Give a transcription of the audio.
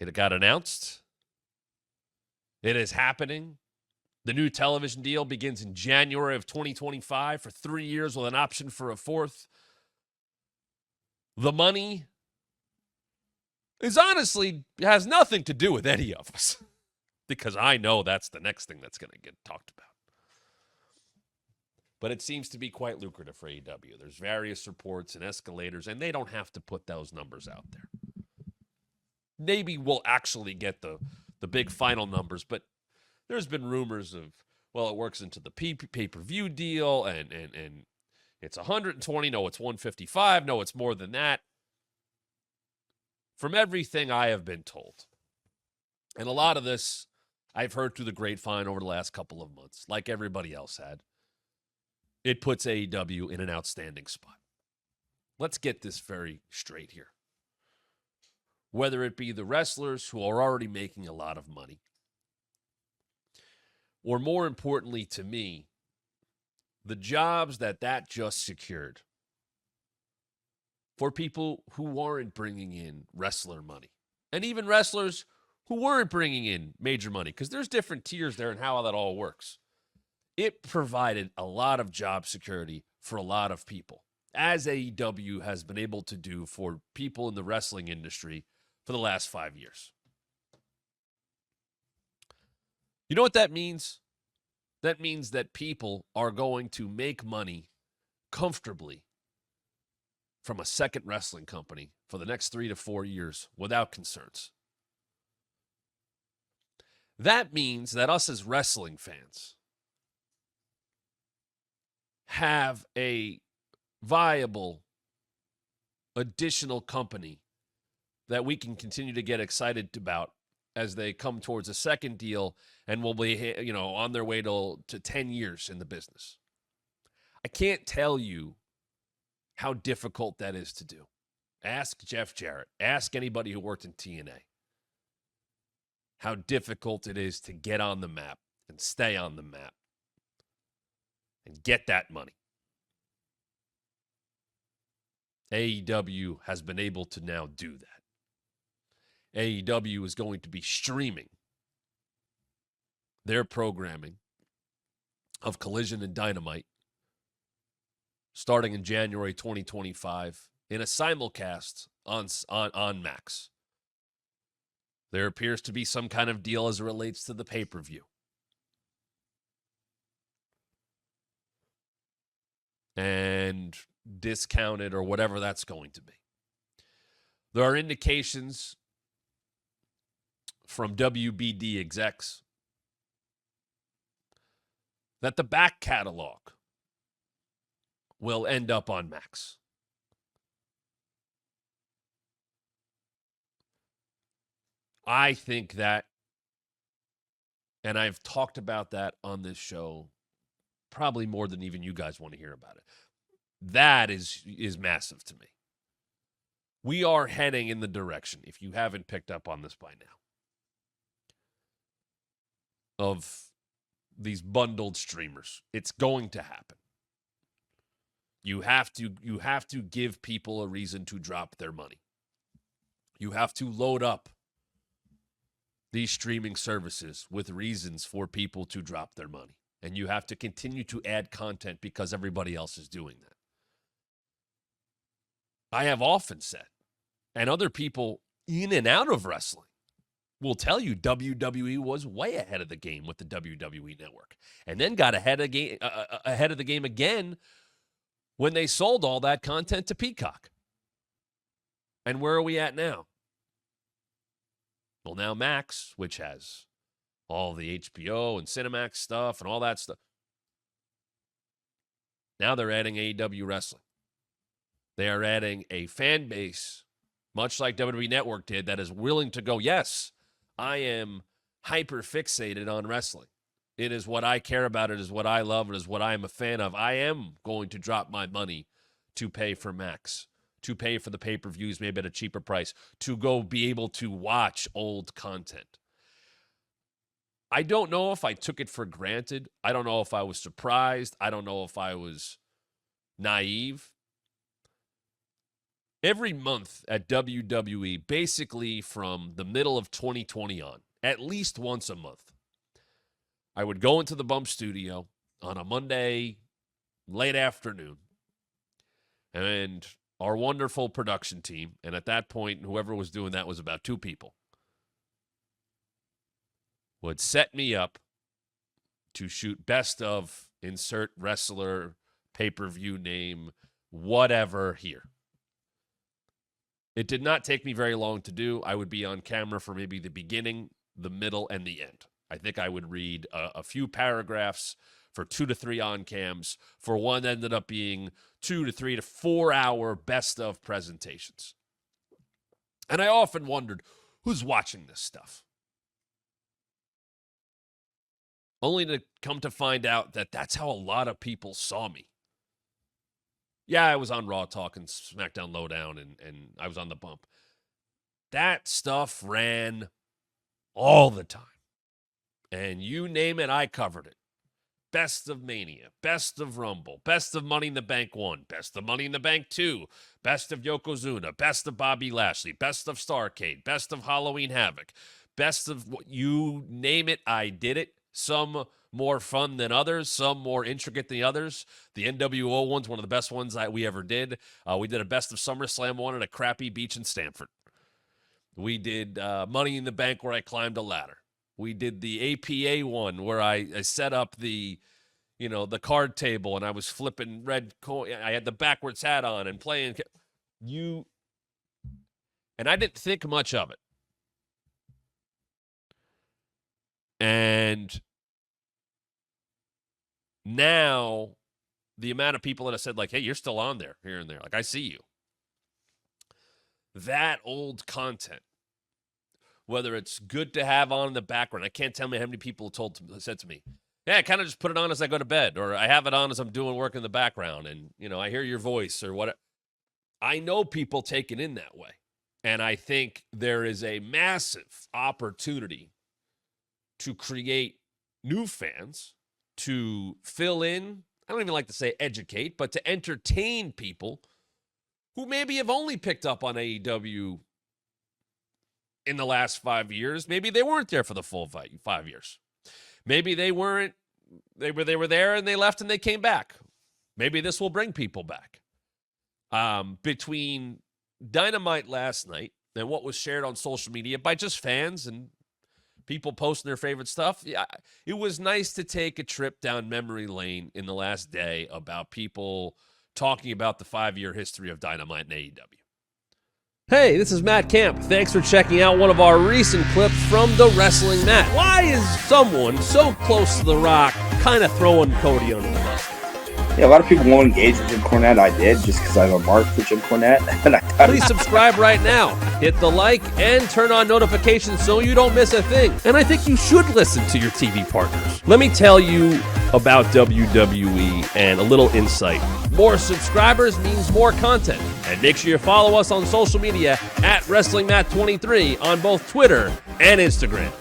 It got announced. It is happening. The new television deal begins in January of 2025 for 3 years with an option for a fourth. The money is honestly has nothing to do with any of us because I know that's the next thing that's going to get talked about. But it seems to be quite lucrative for AEW. There's various reports and escalators, and they don't have to put those numbers out there. Maybe we'll actually get the big final numbers, but there's been rumors of, well, it works into the pay-per-view deal, and it's 120. No, it's 155. No, it's more than that. From everything I have been told, and a lot of this I've heard through the grapevine over the last couple of months, like everybody else had, it puts AEW in an outstanding spot. Let's get this very straight here. Whether it be the wrestlers who are already making a lot of money, or more importantly to me, the jobs that just secured for people who weren't bringing in wrestler money, and even wrestlers who weren't bringing in major money, because there's different tiers there and how that all works. It provided a lot of job security for a lot of people, as AEW has been able to do for people in the wrestling industry for the last 5 years. You know what that means? That means that people are going to make money comfortably from a second wrestling company for the next 3 to 4 years without concerns. That means that us as wrestling fans have a viable additional company that we can continue to get excited about as they come towards a second deal and will be, on their way to 10 years in the business. I can't tell you how difficult that is to do. Ask Jeff Jarrett. Ask anybody who worked in TNA how difficult it is to get on the map and stay on the map and get that money. AEW has been able to now do that. AEW is going to be streaming their programming of Collision and Dynamite starting in January 2025 in a simulcast on Max. There appears to be some kind of deal as it relates to the pay-per-view. And discounted or whatever that's going to be. There are indications from WBD execs that the back catalog will end up on Max. I think that, and I've talked about that on this show probably more than even you guys want to hear about it. That is massive to me. We are heading in the direction, if you haven't picked up on this by now, of these bundled streamers. It's going to happen. You have to give people a reason to drop their money. You have to load up these streaming services with reasons for people to drop their money. And you have to continue to add content because everybody else is doing that. I have often said, and other people in and out of wrestling will tell you, WWE was way ahead of the game with the WWE Network, and then got ahead of the game again when they sold all that content to Peacock. And where are we at now? Well, now Max, which has all the HBO and Cinemax stuff and all that stuff. Now they're adding AEW Wrestling. They are adding a fan base, much like WWE Network did, that is willing to go, yes, I am hyper fixated on wrestling. It is what I care about. It is what I love. It is what I am a fan of. I am going to drop my money to pay for Max, to pay for the pay-per-views maybe at a cheaper price, to go be able to watch old content. I don't know if I took it for granted. I don't know if I was surprised. I don't know if I was naive. every month at WWE, basically from the middle of 2020 on, at least once a month, I would go into the Bump Studio on a Monday late afternoon, and our wonderful production team, and at that point, whoever was doing that was about 2 people, would set me up to shoot best of insert wrestler, pay-per-view name, whatever here. It did not take me very long to do. I would be on camera for maybe the beginning, the middle, and the end. I think I would read a few paragraphs for 2 to 3 on cams. For one, ended up being 2 to 3 to 4 hour best of presentations. And I often wondered, who's watching this stuff? Only to come to find out that that's how a lot of people saw me. Yeah, I was on Raw talking SmackDown Lowdown, and I was on the Bump. That stuff ran all the time. And you name it, I covered it. Best of Mania, Best of Rumble, Best of Money in the Bank 1, Best of Money in the Bank 2, Best of Yokozuna, Best of Bobby Lashley, Best of Starrcade, Best of Halloween Havoc, Best of you name it, I did it. Some more fun than others, some more intricate than others. The NWO one's one of the best ones that we ever did. We did a Best of SummerSlam one at a crappy beach in Stamford. We did Money in the Bank where I climbed a ladder. We did the APA one where I set up the card table and I was flipping red coin. I had the backwards hat on and playing. And I didn't think much of it. And now the amount of people that have said, like, hey, you're still on there here and there. Like, I see you. That old content, whether it's good to have on in the background. I can't tell me how many people said to me, yeah, I kind of just put it on as I go to bed, or I have it on as I'm doing work in the background, and, I hear your voice or what. I know people take it in that way. And I think there is a massive opportunity to create new fans, to fill in, I don't even like to say educate, but to entertain people who maybe have only picked up on AEW in the last 5 years. Maybe they weren't there for the full 5 years. Maybe they were there and they left and they came back. Maybe this will bring people back. Between Dynamite last night and what was shared on social media by just fans and people posting their favorite stuff, yeah, it was nice to take a trip down memory lane in the last day about people talking about the 5-year history of Dynamite and AEW. Hey, this is Matt Camp. Thanks for checking out one of our recent clips from the Wrestling Mat. Why is someone so close to The Rock kind of throwing Cody under the bus? Yeah, a lot of people won't engage with Jim Cornette. I did, just because I have a mark for Jim Cornette. And Please subscribe right now. Hit the like and turn on notifications so you don't miss a thing. And I think you should listen to your TV partners. Let me tell you about WWE and a little insight. More subscribers means more content. And make sure you follow us on social media at WrestlingMat23 on both Twitter and Instagram.